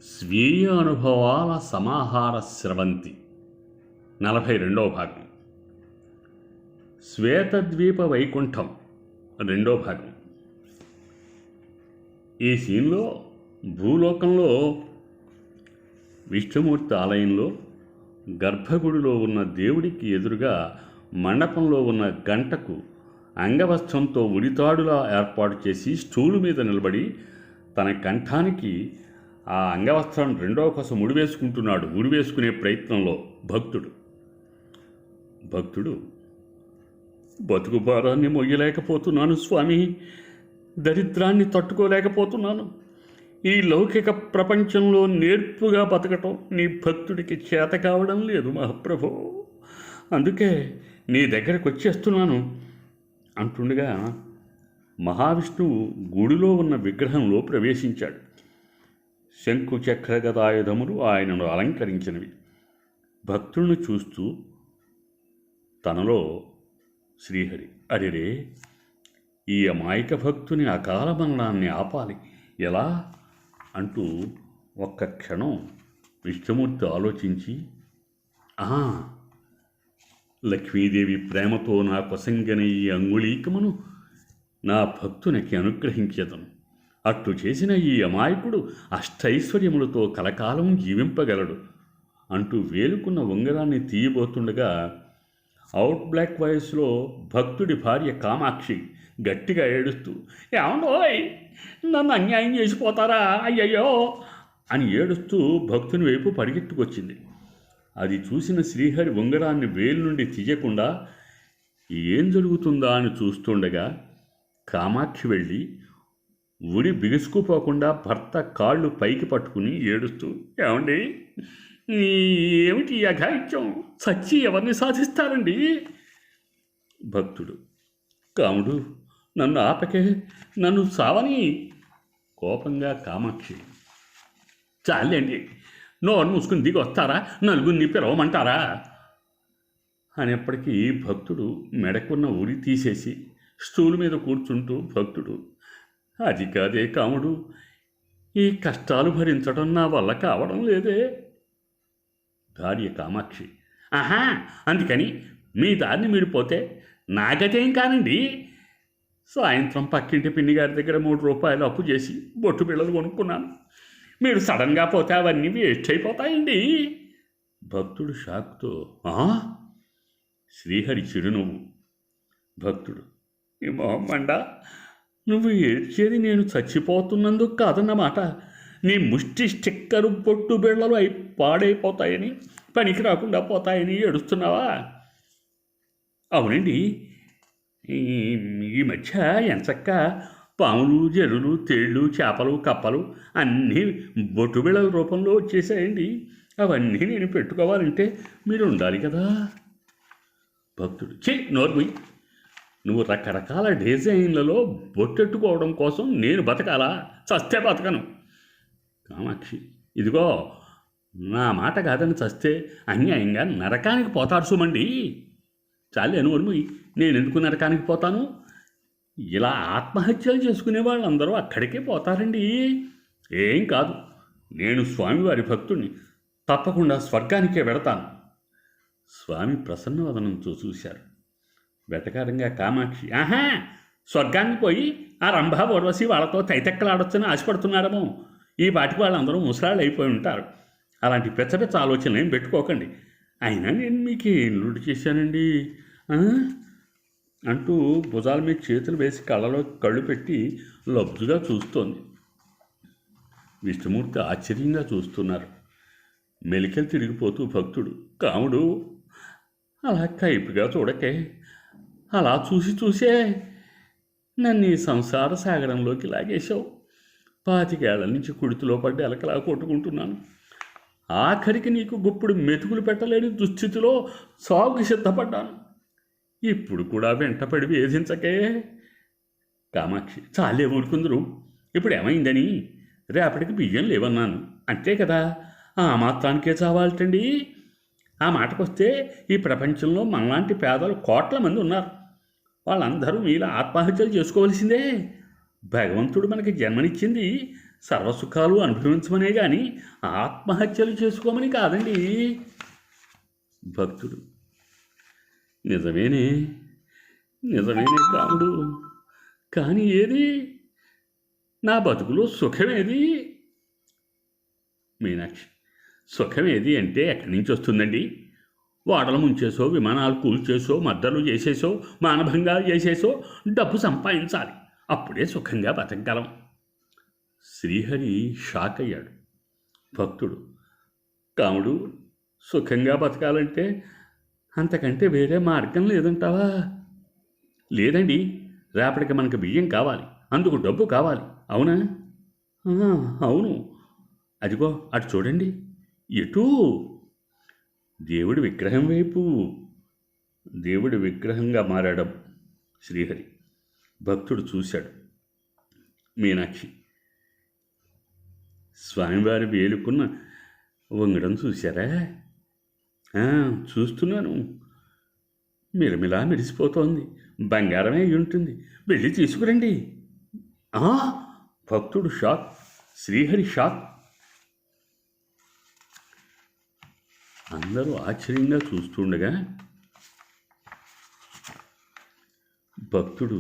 స్వీయ అనుభవాల సమాహార స్రవంతి 42వ భాగం. శ్వేతద్వీప వైకుంఠం 2వ భాగం. ఈ సీన్లో భూలోకంలో విష్ణుమూర్తి ఆలయంలో గర్భగుడిలో ఉన్న దేవుడికి ఎదురుగా మండపంలో ఉన్న గంటకు అంగవస్త్రంతో ఉడితాడులా ఏర్పాటు చేసి స్టూలు మీద నిలబడి తన కంఠానికి ఆ అంగవస్త్రం రెండవ కోసం ఉడివేసుకునే ప్రయత్నంలో భక్తుడు బతుకు భారాన్ని మొయ్యలేకపోతున్నాను స్వామి, దరిద్రాన్ని తట్టుకోలేకపోతున్నాను. ఈ లౌకిక ప్రపంచంలో నేర్పుగా బతకటం నీ భక్తుడికి చేత కావడం లేదు మహాప్రభు, అందుకే నీ దగ్గరకు వచ్చేస్తున్నాను అంటుండగా మహావిష్ణువు గుడిలో ఉన్న విగ్రహంలో ప్రవేశించాడు. శంకు చక్ర గదాయుధములు ఆయనను అలంకరించినవి. భక్తులను చూస్తూ తనలో శ్రీహరి, అడిరే, ఈ అమాయక భక్తుని అకాల మరణాన్ని ఆపాలి ఎలా అంటూ ఒక్క క్షణం విష్ణుమూర్తి ఆలోచించి, లక్ష్మీదేవి ప్రేమతో నా కొసంగన ఈ అంగుళీకమును నా భక్తునికి అనుగ్రహించేదను. అట్లు చేసిన ఈ అమాయకుడు అష్టైశ్వర్యములతో కలకాలం జీవింపగలడు అంటూ వేలుకున్న ఉంగరాన్ని తీయబోతుండగా అవుట్ బ్లాక్ వాయిస్లో భక్తుడి భార్య కామాక్షి గట్టిగా ఏడుస్తూ, ఏమండోయ్, నన్ను అన్యాయం చేసిపోతారా అయ్యయ్యో అని ఏడుస్తూ భక్తుని వైపు పరిగెత్తుకొచ్చింది. అది చూసిన శ్రీహరి ఉంగరాన్ని వేలు నుండి తీయకుండా ఏం జరుగుతుందా అని చూస్తుండగా కామాక్షి వెళ్ళి ఉరి బిగుసుకుపోకుండా భర్త కాళ్ళు పైకి పట్టుకుని ఏడుస్తూ, ఏమండి, ఏమిటి అఘాయిత్యం, చచ్చి ఎవరిని సాధిస్తారండి? భక్తుడు, కాముడు, నన్ను ఆపకే, నన్ను సావని. కోపంగా కామాక్షి, చాలండి, నోరు మూసుకుని దిగి వస్తారా, నలుగురిని పిలవమంటారా అనేప్పటికీ భక్తుడు మెడకున్న ఉరి తీసేసి స్టూల్ మీద కూర్చుంటూ భక్తుడు, అది కాదే కాముడు, ఈ కష్టాలు భరించడం నా వల్ల కావడం లేదే. భార్య కామాక్షి, అందుకని మీ దారిని మీరు పోతే నా గతేం కానండి. సాయంత్రం పక్కింటి పిన్ని గారి దగ్గర 3 రూపాయలు అప్పు చేసి బొట్టు బిళ్ళలు కొనుక్కున్నాను. మీరు సడన్గా పోతే అవన్నీ వేస్ట్ అయిపోతాయండి. భక్తుడు షాక్తో, శ్రీహరి చిరునవ్వు. భక్తుడు, ఈ మొహమ్మండ, నువ్వు ఏడ్చేది నేను చచ్చిపోతున్నందుకు కాదన్నమాట. నీ ముష్టి స్టిక్కరు పొట్టు బిళ్ళలు పాడైపోతాయని, పనికి రాకుండా పోతాయని ఏడుస్తున్నావా? అవునండి, ఈ మధ్య ఎంచక్క పాములు, జరులు, తేళ్ళు, చేపలు, కప్పలు అన్నీ బొట్టు బిళ్ళల రూపంలో వచ్చేసాయండి. అవన్నీ నేను పెట్టుకోవాలంటే మీరు ఉండాలి కదా. భక్తుడు, నోర్మి, నువ్వు రకరకాల డిజైన్లలో బొట్టెట్టుకోవడం కోసం నేను బతకాలా? చస్తే బతకను. కామాక్షి, ఇదిగో, నా మాట కాదని చస్తే అన్యాయంగా నరకానికి పోతాడు సుమండి. చాలే నోర్ము, నేను ఎందుకు నరకానికి పోతాను? ఇలా ఆత్మహత్యలు చేసుకునే వాళ్ళందరూ అక్కడికే పోతారండి. ఏం కాదు, నేను స్వామివారి భక్తుడిని, తప్పకుండా స్వర్గానికే వెడతాను. స్వామి ప్రసన్నవదనంతో చూశారు. వెటకారంగా కామాక్షి, స్వర్గానికి పోయి ఆ రంభా ఊర్వశి వాళ్ళతో తైతెక్కలాడొచ్చని ఆశపడుతున్నాడేమో. ఈ పాటికి వాళ్ళందరూ ముసలాళ్ళు అయిపోయి ఉంటారు. అలాంటి పెచ్చ ఆలోచనలు ఏం పెట్టుకోకండి. అయినా నేను మీకు ఇల్లుడు చేశానండి అంటూ భుజాల మీద చేతులు వేసి కళ్ళలో కళ్ళు పెట్టి లబ్జుగా చూస్తోంది. విష్ణుమూర్తి ఆశ్చర్యంగా చూస్తున్నారు. మెలికలు తిరిగిపోతూ భక్తుడు, కాముడు, అలా కైపుగా చూడకే, అలా చూసే నన్ను ఈ సంసార సాగరంలోకి లాగేశావు. 25 ఏళ్ల నుంచి కుడితిలో పడ్డ ఎలకలా కొట్టుకుంటున్నాను. ఆఖరికి నీకు గుప్పుడు మెతుకులు పెట్టలేని దుస్థితిలో సాగుకి సిద్ధపడ్డాను. ఇప్పుడు కూడా వెంటపడి వేధించకే. కామాక్షి, చాలే ఊరుకుందరు. ఇప్పుడు ఏమైందని? రేపటికి బియ్యం లేవన్నాను అంతే కదా, ఆ మాత్రానికే చావాలటండి. ఆ మాటకొస్తే ఈ ప్రపంచంలో మనలాంటి పేదలు కోట్ల మంది ఉన్నారు. వాళ్ళందరూ మీలా ఆత్మహత్యలు చేసుకోవలసిందే. భగవంతుడు మనకి జన్మనిచ్చింది సర్వసుఖాలు అనుభవించమనే కానీ ఆత్మహత్యలు చేసుకోమని కాదండి. భక్తుడు: నిజమేనే, నిజమేనే కాముడు, కానీ ఏది నా బతుకులో సుఖమేది? మీనాక్షి: సుఖమేది అంటే ఎక్కడి నుంచి వస్తుందండి? ఓడలు ముంచేసో, విమానాలు కూల్చేసో, మద్దలు చేసేసో, మానభంగాలు చేసేసో డబ్బు సంపాదించాలి. అప్పుడే సుఖంగా బతకగలం. శ్రీహరి షాక్ అయ్యాడు. భక్తుడు: కాముడు, సుఖంగా బతకాలంటే అంతకంటే వేరే మార్గం లేదంటావా? లేదండి, రేపటికి మనకు బియ్యం కావాలి, అందుకు డబ్బు కావాలి. అవునా? అవును. అదిగో అటు చూడండి. ఎటూ? దేవుడి విగ్రహం వైపు. దేవుడి విగ్రహంగా మారాడు శ్రీహరి. భక్తుడు చూశాడు. మీనాక్షి: స్వామివారి వేలుకున్న వంగడం చూశారా? చూస్తున్నాను. మిలమిలా మెరిసిపోతోంది. బంగారమే అయి ఉంటుంది. వెళ్ళి తీసుకురండి. భక్తుడు షాక్. శ్రీహరి షాక్. అందరూ ఆశ్చర్యంగా చూస్తుండగా భక్తుడు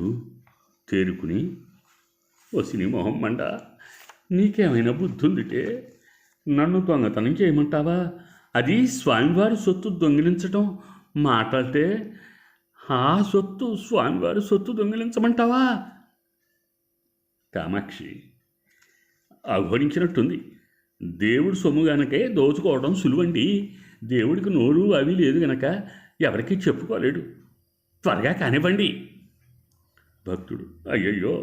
తేరుకుని, వసిని మొహం మండ, నీకేమైనా బుద్ధుందిటే? నన్ను దొంగతనం చేయమంటావా? అది స్వామివారి సొత్తు దొంగిలించటం మాటంటే, ఆ సొత్తు స్వామివారి సొత్తు దొంగిలించమంటావా? కామాక్షి: అఘోరించినట్టుంది. దేవుడు సొమ్ము గనకే దోచుకోవడం సులువండి. దేవుడికి నోరు అవి లేదు గనక ఎవరికీ చెప్పుకోలేడు. త్వరగా కానివ్వండి. భక్తుడు: అయ్యయ్యో,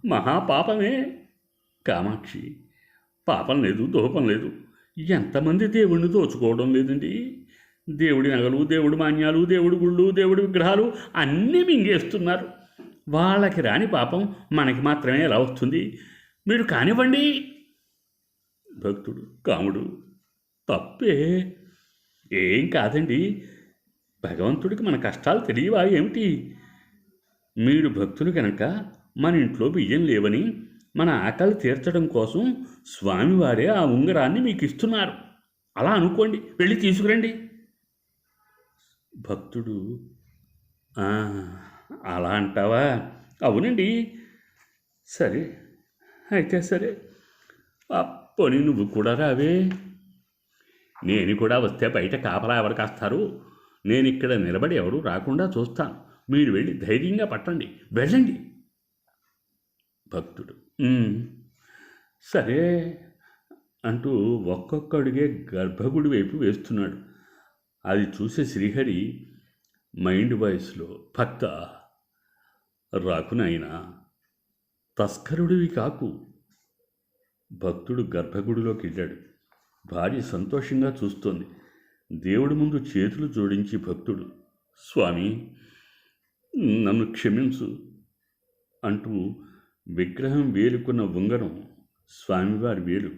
మహాపాపమే. కామాక్షి: పాపం లేదు, దోపం లేదు. ఎంతమంది దేవుడిని దోచుకోవడం లేదండి? దేవుడి నగలు, దేవుడి మాన్యాలు, దేవుడి గుళ్ళు, దేవుడి విగ్రహాలు అన్నీ మింగేస్తున్నారు. వాళ్ళకి రాని పాపం మనకి మాత్రమే ఎలా వస్తుంది? మీరు కానివ్వండి. భక్తుడు: కాముడు, తప్పే. ఏం కాదండి. భగవంతుడికి మన కష్టాలు తెలియవా ఏమిటి? మీరు భక్తులు కనుక మన ఇంట్లో బియ్యం లేవని మన ఆకలి తీర్చడం కోసం స్వామివారే ఆ ఉంగరాన్ని మీకు ఇస్తున్నారు. అలా అనుకోండి. వెళ్ళి తీసుకురండి. భక్తుడు: అలా అంటావా? అవునండి. సరే, అయితే సరే. పోనీ నువ్వు కూడా రావే. నేను కూడా వస్తే బయట కాపలా ఎవరు కాస్తారు? నేను ఇక్కడ నిలబడి ఎవరు రాకుండా చూస్తాను. మీరు వెళ్ళి ధైర్యంగా పట్టండి. వెళ్ళండి. భక్తుడు: సరే అంటూ ఒక్కొక్కడిగే గర్భగుడి వైపు వేస్తున్నాడు. అది చూసే శ్రీహరి మైండ్ వాయిస్లో, భక్త, రాకునైనా తస్కరుడివి కాకు. భక్తుడు గర్భగుడిలోకి వెళ్ళాడు. భార్య సంతోషంగా చూస్తోంది. దేవుడి ముందు చేతులు జోడించి భక్తుడు: స్వామి, నన్ను క్షమించు అంటూ విగ్రహం వేలుకున్న ఉంగరం, స్వామివారి వేలు,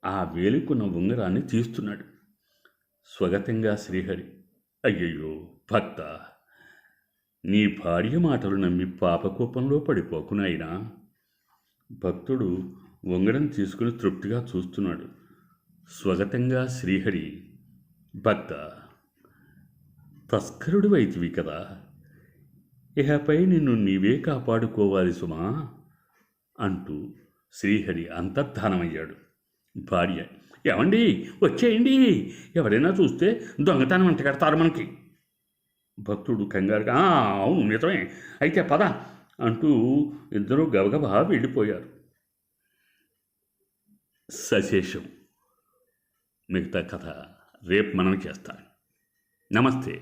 ఆ వేలుకున్న ఉంగరాన్ని తీస్తున్నాడు. స్వగతంగా శ్రీహరి: అయ్యయ్యో భక్త, నీ భార్య మాటలు నమ్మి పాపకోపంలో పడిపోకునాయినా. భక్తుడు ఉంగరం తీసుకుని తృప్తిగా చూస్తున్నాడు. స్వగతంగా శ్రీహరి: భక్త, తస్కరుడు వైతివి కదా, ఇహపై నిన్ను నీవే కాపాడుకోవాలి సుమా అంటూ శ్రీహరి అంతర్ధానమయ్యాడు. భార్య: ఏమండి, వచ్చేయండి, ఎవరైనా చూస్తే దొంగతనం అంటగడతారు మనకి. భక్తుడు కంగారుగా: అవును నిజమే, అయితే పద అంటూ ఇద్దరూ గబగబా వెళ్ళిపోయారు. సశేషం. మిగతా కథ రేపు మనం చేస్తాం. నమస్తే.